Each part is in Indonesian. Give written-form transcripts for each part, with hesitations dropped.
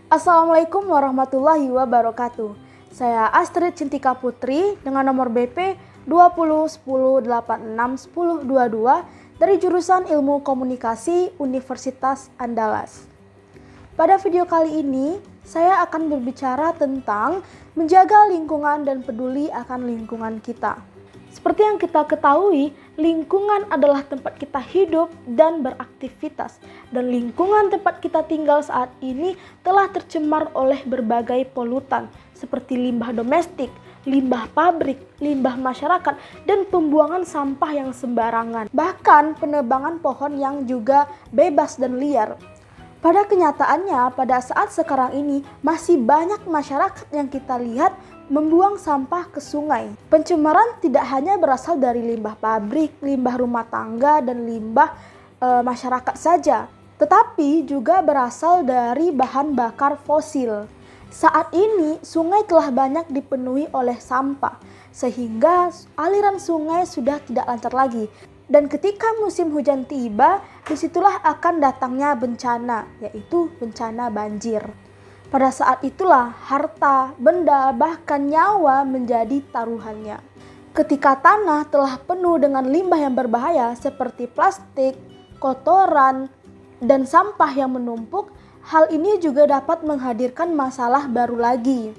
Assalamualaikum warahmatullahi wabarakatuh. Saya Astrid Cintika Putri dengan nomor BP 2010861022 dari jurusan Ilmu Komunikasi Universitas Andalas. Pada video kali ini, saya akan berbicara tentang menjaga lingkungan dan peduli akan lingkungan kita. Seperti yang kita ketahui, lingkungan adalah tempat kita hidup dan beraktivitas. Dan lingkungan tempat kita tinggal saat ini telah tercemar oleh berbagai polutan seperti limbah domestik, limbah pabrik, limbah masyarakat, dan pembuangan sampah yang sembarangan. Bahkan penebangan pohon yang juga bebas dan liar. Pada kenyataannya, pada saat sekarang ini masih banyak masyarakat yang kita lihat membuang sampah ke sungai. Pencemaran tidak hanya berasal dari limbah pabrik, limbah rumah tangga, dan limbah masyarakat saja, tetapi juga berasal dari bahan bakar fosil. Saat ini sungai telah banyak dipenuhi oleh sampah, sehingga aliran sungai sudah tidak lancar lagi. Dan ketika musim hujan tiba, disitulah akan datangnya bencana, yaitu bencana banjir. Pada saat itulah harta, benda, bahkan nyawa menjadi taruhannya. Ketika tanah telah penuh dengan limbah yang berbahaya seperti plastik, kotoran, dan sampah yang menumpuk, hal ini juga dapat menghadirkan masalah baru lagi.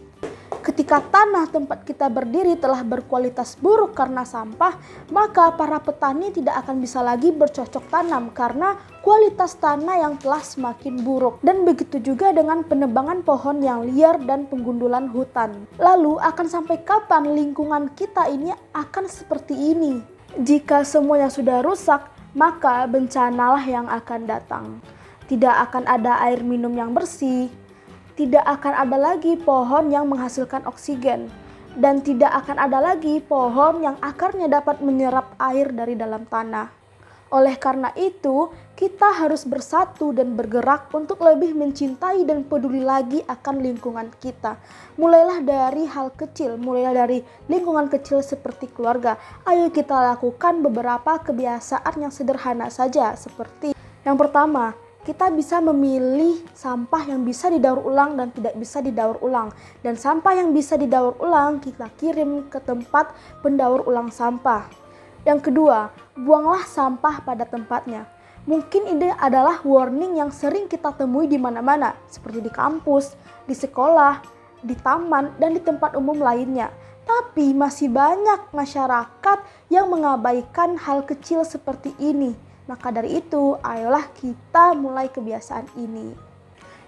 Ketika tanah tempat kita berdiri telah berkualitas buruk karena sampah, maka para petani tidak akan bisa lagi bercocok tanam karena kualitas tanah yang telah semakin buruk. Dan begitu juga dengan penebangan pohon yang liar dan penggundulan hutan. Lalu akan sampai kapan lingkungan kita ini akan seperti ini? Jika semuanya sudah rusak, maka bencanalah yang akan datang. Tidak akan ada air minum yang bersih, tidak akan ada lagi pohon yang menghasilkan oksigen, dan tidak akan ada lagi pohon yang akarnya dapat menyerap air dari dalam tanah. Oleh karena itu, kita harus bersatu dan bergerak untuk lebih mencintai dan peduli lagi akan lingkungan kita. Mulailah dari hal kecil, mulailah dari lingkungan kecil seperti keluarga. Ayo kita lakukan beberapa kebiasaan yang sederhana saja, seperti yang pertama, kita bisa memilih sampah yang bisa didaur ulang dan tidak bisa didaur ulang. Dan sampah yang bisa didaur ulang kita kirim ke tempat pendaur ulang sampah. Yang kedua, buanglah sampah pada tempatnya. Mungkin ini adalah warning yang sering kita temui di mana-mana, seperti di kampus, di sekolah, di taman, dan di tempat umum lainnya. Tapi masih banyak masyarakat yang mengabaikan hal kecil seperti ini. Maka dari itu, ayolah kita mulai kebiasaan ini.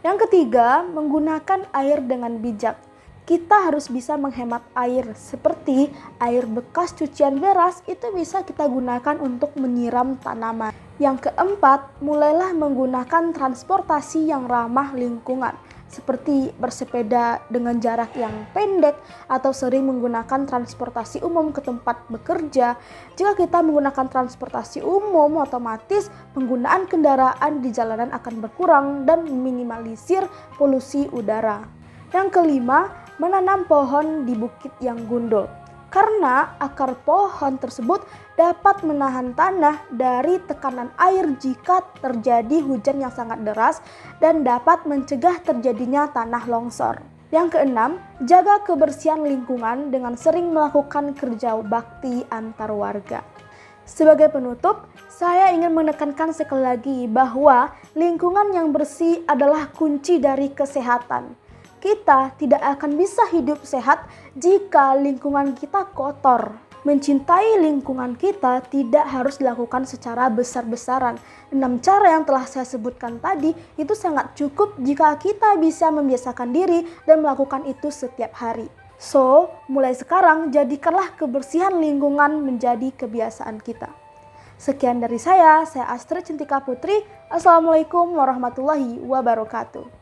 Yang ketiga, menggunakan air dengan bijak. Kita harus bisa menghemat air, seperti air bekas cucian beras itu bisa kita gunakan untuk menyiram tanaman. Yang keempat, mulailah menggunakan transportasi yang ramah lingkungan, seperti bersepeda dengan jarak yang pendek atau sering menggunakan transportasi umum ke tempat bekerja. Jika kita menggunakan transportasi umum, otomatis penggunaan kendaraan di jalanan akan berkurang dan meminimalisir polusi udara. Yang kelima, menanam pohon di bukit yang gundul. Karena akar pohon tersebut dapat menahan tanah dari tekanan air jika terjadi hujan yang sangat deras dan dapat mencegah terjadinya tanah longsor. Yang keenam, jaga kebersihan lingkungan dengan sering melakukan kerja bakti antar warga. Sebagai penutup, saya ingin menekankan sekali lagi bahwa lingkungan yang bersih adalah kunci dari kesehatan. Kita tidak akan bisa hidup sehat jika lingkungan kita kotor. Mencintai lingkungan kita tidak harus dilakukan secara besar-besaran. 6 cara yang telah saya sebutkan tadi itu sangat cukup jika kita bisa membiasakan diri dan melakukan itu setiap hari. So, mulai sekarang jadikanlah kebersihan lingkungan menjadi kebiasaan kita. Sekian dari saya Astrid Cintika Putri. Assalamualaikum warahmatullahi wabarakatuh.